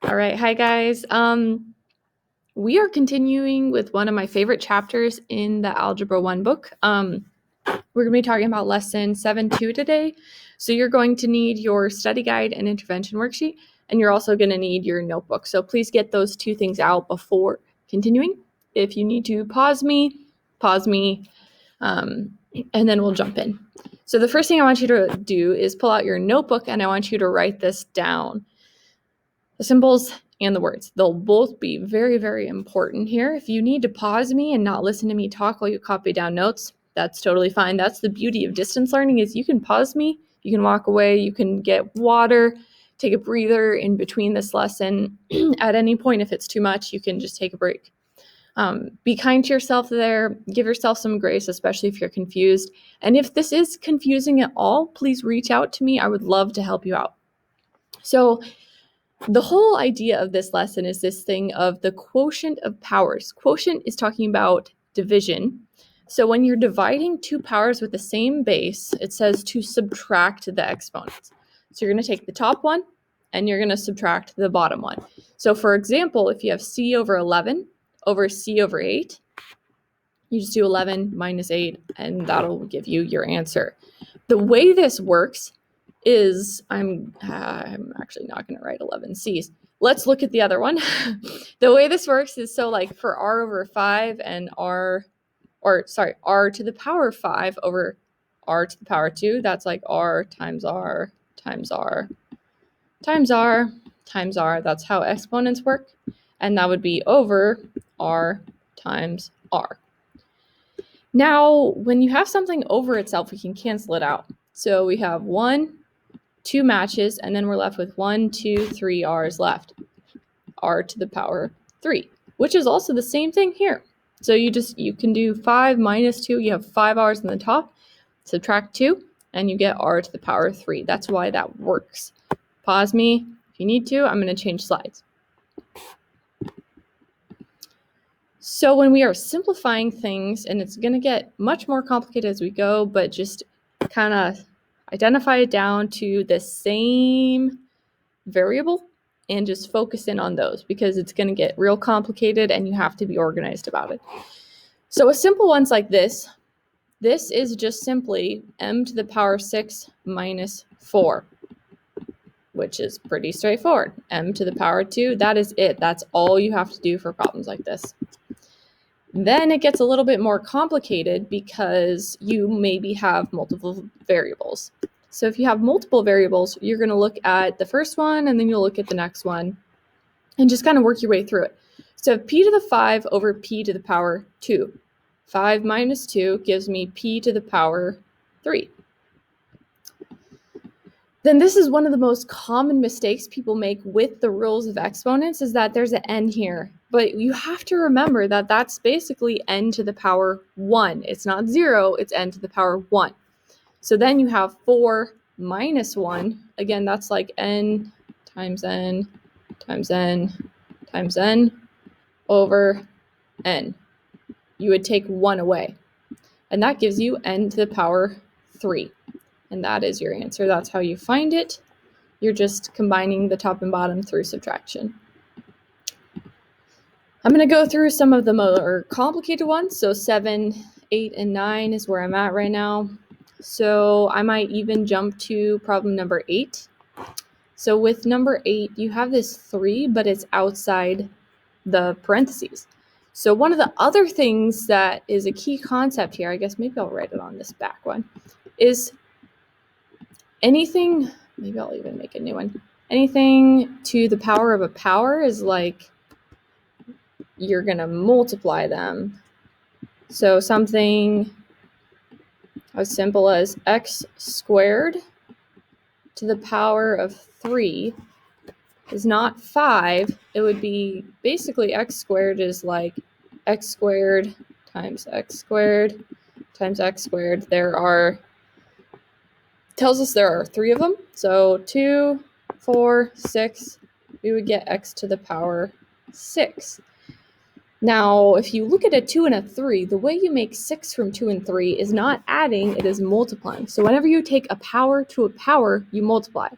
All right, hi guys. We are continuing with one of my favorite chapters in the Algebra 1 book. We're going to be talking about lesson 7.2 today. So you're going to need your study guide and intervention worksheet, and you're also going to need your notebook. So please get those two things out before continuing. If you need to pause me, and then we'll jump in. So the first thing I want you to do is pull out your notebook, and I want you to write this down. The symbols and the words. They'll both be very, very important here. If you need to pause me and not listen to me talk while you copy down notes, that's totally fine. That's the beauty of distance learning is you can pause me, you can walk away, you can get water, take a breather in between this lesson. At any point, if it's too much, you can just take a break. Be kind to yourself there. Give yourself some grace, especially if you're confused. And if this is confusing at all, please reach out to me. I would love to help you out. So the whole idea of this lesson is this thing of the quotient of powers. Quotient is talking about division. So when you're dividing two powers with the same base, it says to subtract the exponents. So you're going to take the top one and you're going to subtract the bottom one. So for example, if you have c over 11 over c over 8, you just do 11 minus 8 and that'll give you your answer. The way this works is, I'm actually not going to write 11 C's. Let's look at the other one. The way this works is, so like for r over 5 and r to the power 5 over r to the power 2, that's like r times r times r times r times r. That's how exponents work. And that would be over r times r. Now, when you have something over itself, we can cancel it out. So we have 1, 2 matches, and then we're left with 1, 2, 3 r's left. R to the power 3, which is also the same thing here. So you can do 5 minus 2. You have 5 r's in the top, subtract 2, and you get r to the power 3. That's why that works. Pause me if you need to. I'm going to change slides. So when we are simplifying things, and it's going to get much more complicated as we go, but just kind of identify it down to the same variable and just focus in on those, because it's going to get real complicated and you have to be organized about it. So a simple one's like this. This is just simply m to the power 6 minus 4, which is pretty straightforward. M to the power 2, that is it. That's all you have to do for problems like this. Then it gets a little bit more complicated because you maybe have multiple variables. So if you have multiple variables, you're going to look at the first one and then you'll look at the next one and just kind of work your way through it. So p to the 5 over p to the power 2. 5 minus 2 gives me p to the power 3. Then this is one of the most common mistakes people make with the rules of exponents, is that there's an n here. But you have to remember that that's basically n to the power 1. It's not 0, it's n to the power 1. So then you have 4 minus 1. Again, that's like n times n times n times n over n. You would take 1 away. And that gives you n to the power 3. And that is your answer. That's how you find it. You're just combining the top and bottom through subtraction. I'm going to go through some of the more complicated ones. So 7, 8, and 9 is where I'm at right now. So I might even jump to problem number 8. So with number 8, you have this 3, but it's outside the parentheses. So one of the other things that is a key concept here, I guess maybe I'll write it on this back one, is anything, maybe I'll even make a new one. Anything to the power of a power is like you're going to multiply them. So something as simple as x squared to the power of 3 is not 5. It would be basically x squared is like x squared times x squared times x squared. Tells us there are 3 of them. So 2, 4, 6, we would get x to the power 6. Now, if you look at a 2 and a 3, the way you make 6 from 2 and 3 is not adding, it is multiplying. So whenever you take a power to a power, you multiply.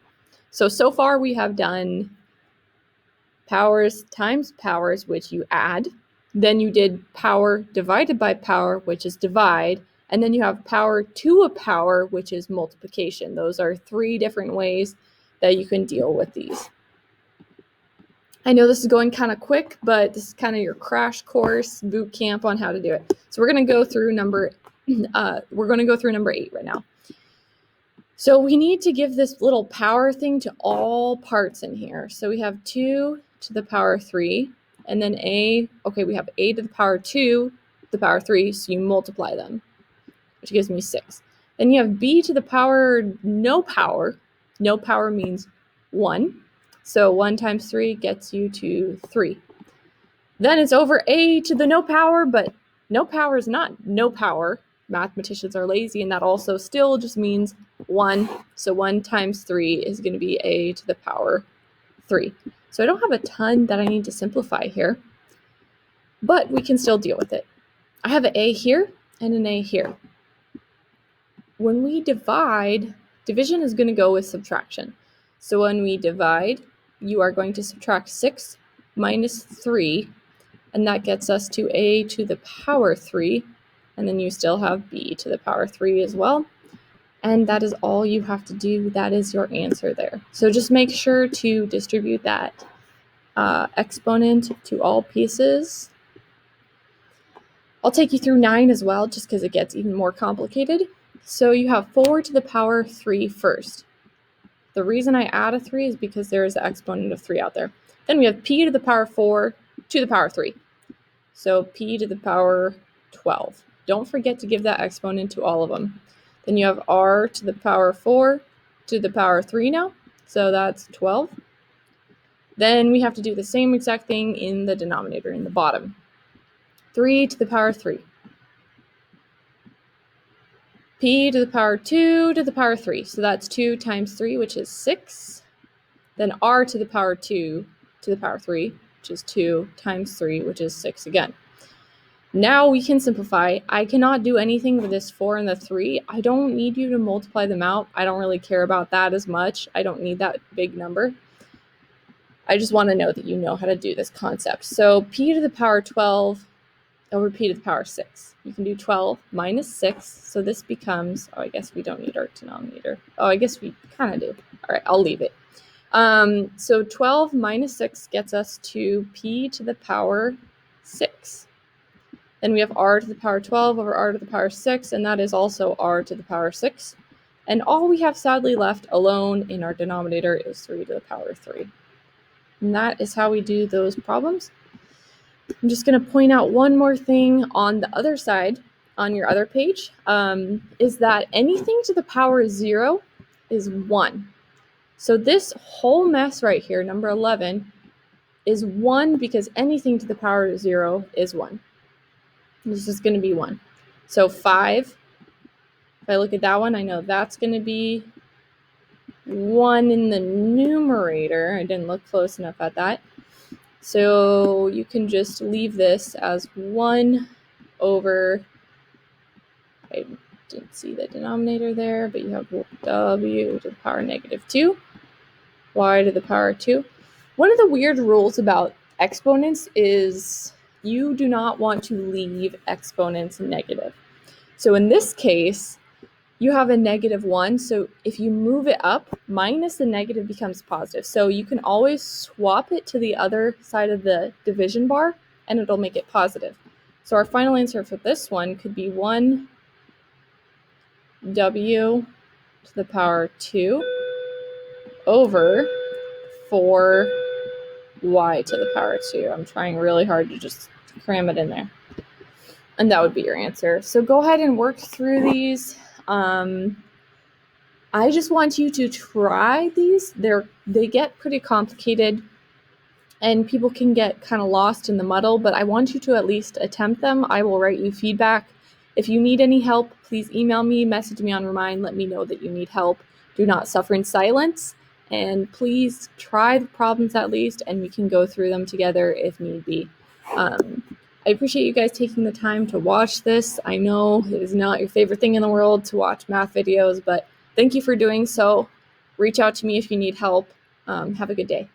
So far we have done powers times powers, which you add. Then you did power divided by power, which is divide. And then you have power to a power, which is multiplication. Those are 3 different ways that you can deal with these. I know this is going kind of quick, but this is kind of your crash course boot camp on how to do it. So we're going to go through number 8 right now. So we need to give this little power thing to all parts in here. So we have 2 to the power 3, and then we have a to the power 2 to the power 3, so you multiply them, which gives me 6. Then you have b to the power no power. No power means 1. So 1 times 3 gets you to 3. Then it's over a to the no power, but no power is not no power. Mathematicians are lazy, and that also still just means 1. So 1 times 3 is going to be a to the power 3. So I don't have a ton that I need to simplify here, but we can still deal with it. I have an a here and an a here. When we divide, division is going to go with subtraction. So when we divide, you are going to subtract 6 minus 3, and that gets us to a to the power 3, and then you still have b to the power 3 as well. And that is all you have to do. That is your answer there. So just make sure to distribute that exponent to all pieces. I'll take you through 9 as well, just because it gets even more complicated. So you have 4 to the power 3 first. The reason I add a 3 is because there is an exponent of 3 out there. Then we have p to the power 4 to the power 3. So p to the power 12. Don't forget to give that exponent to all of them. Then you have r to the power 4 to the power 3 now. So that's 12. Then we have to do the same exact thing in the denominator, in the bottom. 3 to the power 3. P to the power 2 to the power 3. So that's 2 times 3, which is 6. Then r to the power 2 to the power 3, which is 2 times 3, which is 6 again. Now we can simplify. I cannot do anything with this 4 and the 3. I don't need you to multiply them out. I don't really care about that as much. I don't need that big number. I just want to know that you know how to do this concept. So p to the power 12 over p to the power 6. You can do 12 minus 6. So this becomes, I guess we don't need our denominator. I guess we kind of do. All right, I'll leave it. So 12 minus 6 gets us to p to the power 6. Then we have r to the power 12 over r to the power 6, and that is also r to the power 6. And all we have sadly left alone in our denominator is 3 to the power 3. And that is how we do those problems. I'm just going to point out one more thing on the other side, on your other page, is that anything to the power 0 is 1. So this whole mess right here, number 11, is 1 because anything to the power 0 is 1. This is going to be 1. So 5, if I look at that one, I know that's going to be 1 in the numerator. I didn't look close enough at that. So you can just leave this as 1 over, I didn't see the denominator there, but you have w to the power negative 2, y to the power 2. One of the weird rules about exponents is you do not want to leave exponents negative. So in this case, you have a negative 1, so if you move it up, minus the negative becomes positive. So you can always swap it to the other side of the division bar, and it'll make it positive. So our final answer for this one could be 1 w to the power 2 over 4 y to the power 2. I'm trying really hard to just cram it in there. And that would be your answer. So go ahead and work through these. I just want you to try these. They get pretty complicated and people can get kind of lost in the muddle, but I want you to at least attempt them. I will write you feedback. If you need any help, please email me, message me on Remind, let me know that you need help. Do not suffer in silence, and please try the problems at least, and we can go through them together if need be. I appreciate you guys taking the time to watch this. I know it is not your favorite thing in the world to watch math videos, but thank you for doing so. Reach out to me if you need help. Have a good day.